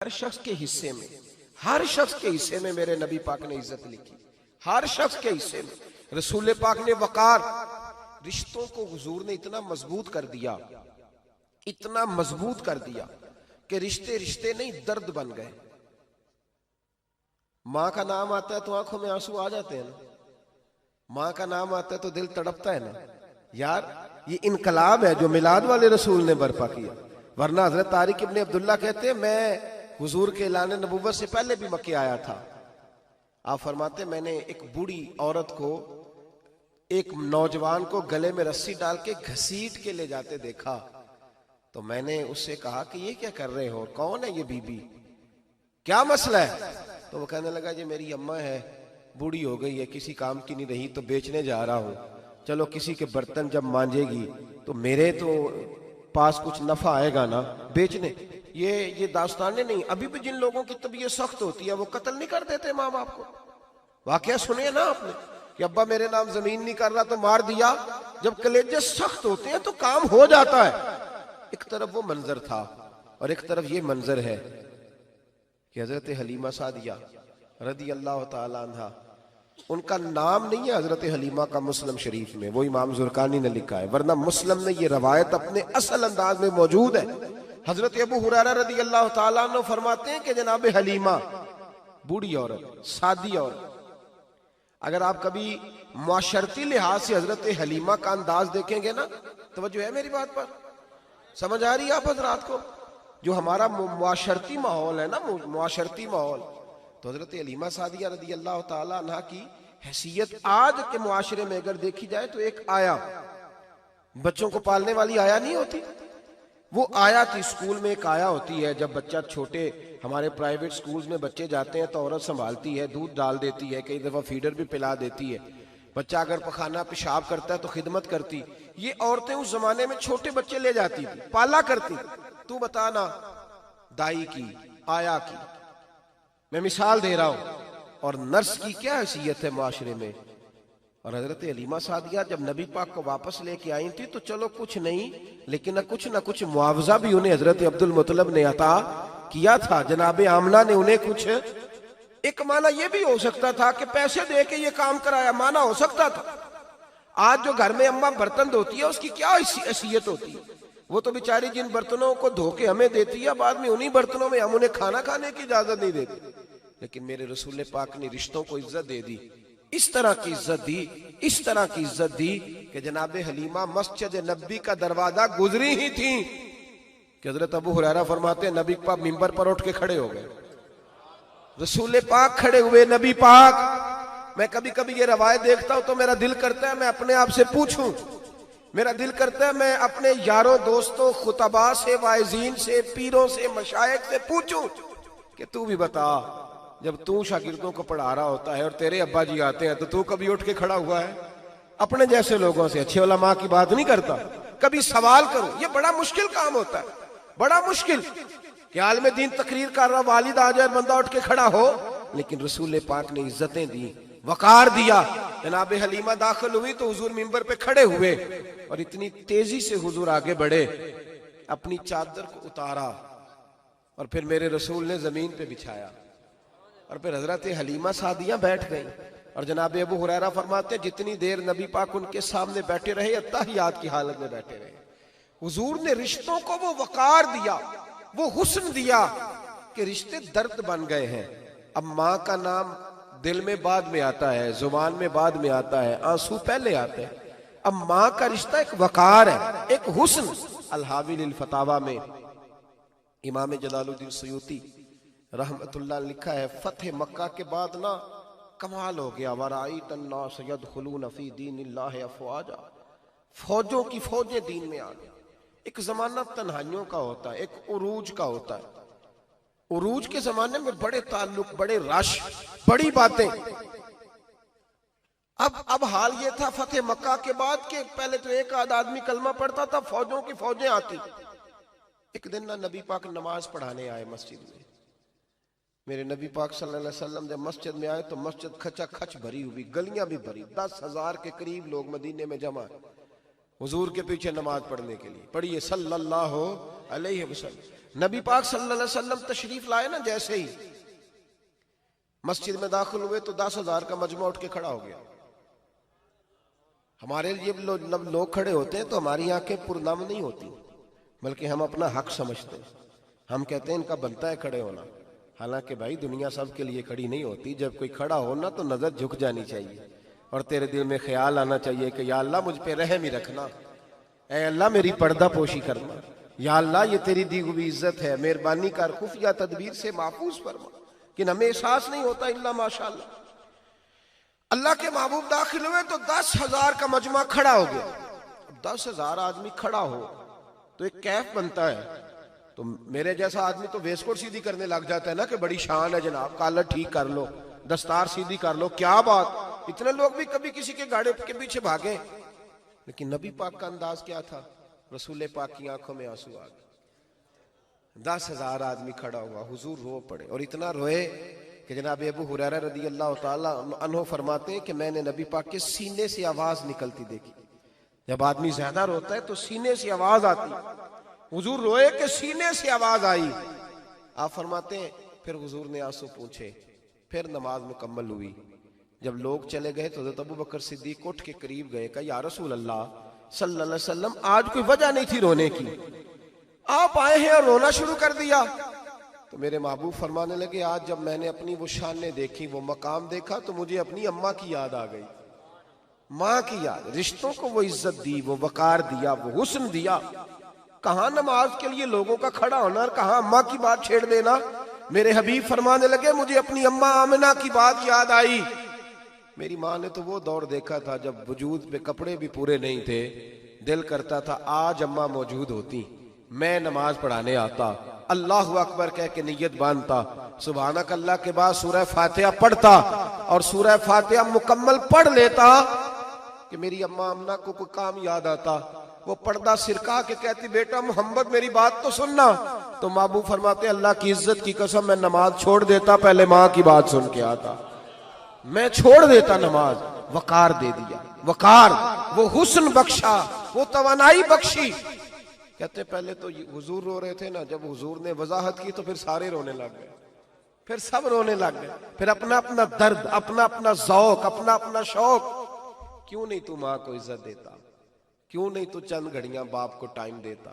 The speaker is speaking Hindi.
हर शख्स के हिस्से में, हर शख्स के हिस्से में मेरे नबी पाक ने इज्जत लिखी। हर शख्स के हिस्से में रसूल पाक ने वकार, रिश्तों को हुजूर ने इतना मजबूत कर दिया, इतना मजबूत कर दिया कि रिश्ते रिश्ते नहीं दर्द बन गए। माँ का नाम आता है तो आंखों में आंसू आ जाते हैं ना, माँ का नाम आता है तो दिल तड़पता है ना। यार ये इनकलाब है जो मिलाद वाले रसूल ने बर्पा किया। वरना हजरत तारिक इब्ने अब्दुल्ला कहते हैं मैं हुजूर के ऐलान नबुव्वत से पहले भी मक्के आया था। आप फरमाते मैंने एक बूढ़ी औरत को, एक नौजवान को गले में रस्सी डाल के घसीट के ले जाते देखा, तो मैंने उससे कहा कि ये क्या कर रहे हो, कौन है ये बीबी, क्या मसला है? तो वो कहने लगा जी मेरी अम्मा है, बूढ़ी हो गई है, किसी काम की नहीं रही, तो बेचने जा रहा हूं। चलो किसी के बर्तन जब मांजेगी तो मेरे तो पास कुछ नफा आएगा ना बेचने। ये दास्तानें नहीं। अभी भी जिन लोगों की तबीयत सख्त होती है वो कत्ल नहीं कर देते माँ बाप को। वाकया सुने ना आपने कि अब्बा मेरे नाम जमीन नहीं कर रहा तो मार दिया। जब कलेजे सख्त होते हैं तो काम हो जाता है। एक तरफ वो मंजर था और एक तरफ ये मंजर है कि हजरत हलीमा सादिया रदी अल्लाह ताला अन्हा, उनका नाम नहीं है हजरत हलीमा का मुस्लिम शरीफ में, वो इमाम जुरकानी ने लिखा है, वरना मुस्लिम में ये रवायत अपने असल अंदाज में मौजूद है। हजरत अबू हुरैरा रदी अल्लाह ताला अन्हु फरमाते हैं कि जनाब हलीमा बूढ़ी औरत, सादी औरत। अगर आप कभी मुआशरती लिहाज से हजरत हलीमा का अंदाज देखेंगे ना, तवज्जो है मेरी बात पर, समझ आ रही है आप हजरात को? जो हमारा मुआशरती माहौल है ना, मुआशरती माहौल, तो हजरत हलीमा सादिया रदी अल्लाह ताला अन्हा की हैसियत आज के मुआशरे में अगर देखी जाए तो एक आया, बच्चों को पालने वाली आया नहीं होती, वो आया थी। स्कूल में एक आया होती है, जब बच्चा छोटे हमारे प्राइवेट स्कूल्स में बच्चे जाते हैं तो औरत संभालती है, दूध डाल देती है, कई दफा फीडर भी पिला देती है। बच्चा अगर पखाना पेशाब करता है तो खिदमत करती। ये औरतें उस जमाने में छोटे बच्चे ले जाती थी, पाला करती। तू बताना दाई की, आया की, मैं मिसाल दे रहा हूं, और नर्स की क्या हैसियत है माशरे में। और हजरत हलीमा सादिया जब नबी पाक को वापस लेके आई थी तो चलो कुछ नहीं, लेकिन कुछ ना कुछ मुआवजा भी उन्हें हजरत अब्दुल मुत्तलिब ने अता किया था। जनाब आमना ने उन्हें कुछ, एक माना यह भी हो सकता था कि पैसे दे के ये काम कराया, माना हो सकता था। आज जो घर में अम्मा बर्तन धोती है उसकी क्या हैसियत होती है? वो तो बेचारी जिन बर्तनों को धो के हमें देती है, बाद में उन्हीं बर्तनों में हम उन्हें खाना खाने की इजाजत नहीं देते। लेकिन मेरे रसूल पाक ने रिश्तों को इज्जत दे दी, इस तरह की इज्जत दी, इस तरह की इज्जत दी कि जनाब हलीमा मस्जिद नबी का दरवाजा गुजरी ही थी कि हजरत अबू हुरैरा फरमाते हैं नबी पाक मिंबर पर उठ के खड़े हो गए। रसूल पाक खड़े हुए, नबी पाक। मैं कभी कभी ये रवायत देखता हूं तो मेरा दिल करता है मैं अपने आप से पूछूं, मेरा दिल करता है मैं अपने यारों दोस्तों खुतबा से, वाइजीन से, पीरों से, मशाइख से पूछूं कि तू भी बता, जब तू शागिर्दों को पढ़ा रहा होता है और तेरे अब्बा जी आते हैं तो तू कभी उठ के खड़ा हुआ है? अपने जैसे लोगों से, अच्छे उलमा की बात नहीं करता, कभी सवाल करो। ये बड़ा मुश्किल काम होता है, बड़ा मुश्किल कि आलिम दीन तकरीर कर रहा, वालिद आ जाए, बंदा उठ के खड़ा हो। लेकिन रसूल पाक ने इज्जतें दी, वकार दिया। जनाब हलीमा दाखिल हुई तो हुजूर मिंबर पे खड़े हुए और इतनी तेजी से हुजूर आगे बढ़े, अपनी चादर को उतारा और फिर मेरे रसूल ने जमीन पे बिछाया और फिर हजरत हलीमा सादिया बैठ गई। और जनाब अबू हुरैरा फरमाते जितनी देर नबी पाक उनके सामने बैठे रहे, अत्तहियात की हालत में बैठे रहे। हुजूर ने रिश्तों को वो वकार दिया, वो हुस्न दिया कि रिश्ते दर्द बन गए हैं। अब माँ का नाम दिल में बाद में आता है, जुबान में बाद में आता है, आंसू पहले आते हैं। अब माँ का रिश्ता एक वकार है, एक हुस्न। अल-हावी लिल फतावा में इमाम जलालुद्दीन सयूती रहमतुल्लाह लिखा है, फतेह मक्का के बाद ना कमाल हो गया, वराईत अन्नास यदखुलून फी दीनिल्लाहि अफवाजा, फौजों की फौजें दीन में आ गई। एक जमाना तन्हाइयों का होता है, एक उरूज का होता है। उरूज के जमाने में बड़े ताल्लुक, बड़े रश, बड़ी बातें। अब हाल ये था फतेह मक्का के बाद के पहले तो एक आध आदमी कलमा पढ़ता था, फौजों की फौजें आती। एक दिन ना नबी पाक नमाज पढ़ाने आए मस्जिद में। मेरे नबी पाक सल्लल्लाहु अलैहि वसल्लम जब मस्जिद में आए तो मस्जिद खचा खच भरी हुई, गलियां भी भरी, 10,000 के करीब लोग मदीने में जमा है। हुजूर के पीछे नमाज पढ़ने के लिए। पढ़िए सल्लल्लाहु अलैहि वसल्लम। नबी पाक सल्लल्लाहु अलैहि वसल्लम तशरीफ लाए ना, जैसे ही मस्जिद में दाखिल हुए तो 10,000 का मजमा उठ के खड़ा हो गया। हमारे लिए लोग खड़े होते हैं तो हमारी आंखें पुरनम नहीं होती, बल्कि हम अपना हक समझते हैं। हम कहते हैं इनका बनता है खड़े होना। हालांकि भाई दुनिया सब के लिए खड़ी नहीं होती। जब कोई खड़ा हो ना तो नजर झुक जानी चाहिए और तेरे दिल में ख्याल आना चाहिए कि या अल्लाह मुझ पे रहम ही रखना, ऐ अल्लाह मेरी पर्दा पोशी करना, या अल्लाह ये तेरी दी हुई इज्जत है, मेहरबानी कर, खुफिया तदबीर से महफूज फरमा। कि हमें एहसास नहीं होता इल्ला माशाअल्लाह। अल्लाह के महबूब दाखिल हुए तो 10,000 का मजमा खड़ा हो गया। 10,000 आदमी खड़ा हो तो एक कैफ बनता है। तो मेरे जैसा आदमी तो वेस्टकोट सीधी करने लग जाता है ना कि बड़ी शान है जनाब, कॉलर ठीक कर लो, दस्तार सीधी कर लो, क्या बात। इतने लोग भी कभी किसी के गाड़े के पीछे भागे, लेकिन नबी पाक का अंदाज क्या था? रसूल पाक की आंखों में आंसू आ गए। 10,000 आदमी खड़ा हुआ, हुजूर रो पड़े और इतना रोए कि जनाब अबू हुरैरा रदी अल्लाह ताला अन्हु फरमाते हैं कि मैंने नबी पाक के सीने से आवाज निकलती देखी। जब आदमी ज्यादा रोता है तो सीने से आवाज आती। हुजूर रोए कि सीने से आवाज आई। आप फरमाते हैं फिर हुजूर ने आंसू पूछे, फिर नमाज मुकम्मल हुई। जब लोग चले गए तो हज़रत अबू बकर सिद्दीक उठ के करीब गए, कहा या रसूल अल्लाह सल्लल्लाहु अलैहि वसल्लम, आज कोई वजह नहीं थी रोने की, आप आए हैं और रोना शुरू कर दिया। तो मेरे महबूब फरमाने लगे, आज जब मैंने अपनी वो शानें देखी, वो मकाम देखा, तो मुझे अपनी अम्मा की याद आ गई, माँ की याद। रिश्तों को वो इज्जत दी, वो वकार दिया, वो हुस्न दिया। कहाँ नमाज के लिए लोगों का खड़ा होना और कहाँ अम्मा की बात छेड़ देना। मेरे हबीब फरमाने लगे, मुझे अपनी अम्मा आमिना की बात याद आई। मेरी माँ ने तो वो दौर देखा था जब वजूद पे कपड़े भी पूरे नहीं थे, दिल करता था आज अम्मा मौजूद होती, मैं नमाज पढ़ाने आता, अल्लाहु अकबर कह के नियत बांधता, सुभानक अल्लाह के बाद सूरह फातिहा पढ़ता और सूरह फातिहा मुकम्मल पढ़ लेता कि मेरी अम्मा अम्ना को कोई काम याद आता। वो पर्दा सिरका के कहती, बेटा मोहम्मद मेरी बात तो सुनना। तो महबूब फरमाते, अल्लाह की इज्जत की कसम मैं नमाज छोड़ देता, पहले माँ की बात सुन के आता, मैं छोड़ देता नमाज। वकार दे दिया, वकार, वो हुस्न बख्शा, वो तवानाई बख्शी। कहते पहले तो हुजूर रो रहे थे ना, जब हुजूर ने वजाहत की तो फिर सारे रोने लग गए, फिर सब रोने लग गए, फिर अपना अपना दर्द, अपना अपना ज़ौक, अपना अपना शौक। क्यों नहीं तू माँ को इज्जत देता? क्यों नहीं तू चंद घड़ियां बाप को टाइम देता?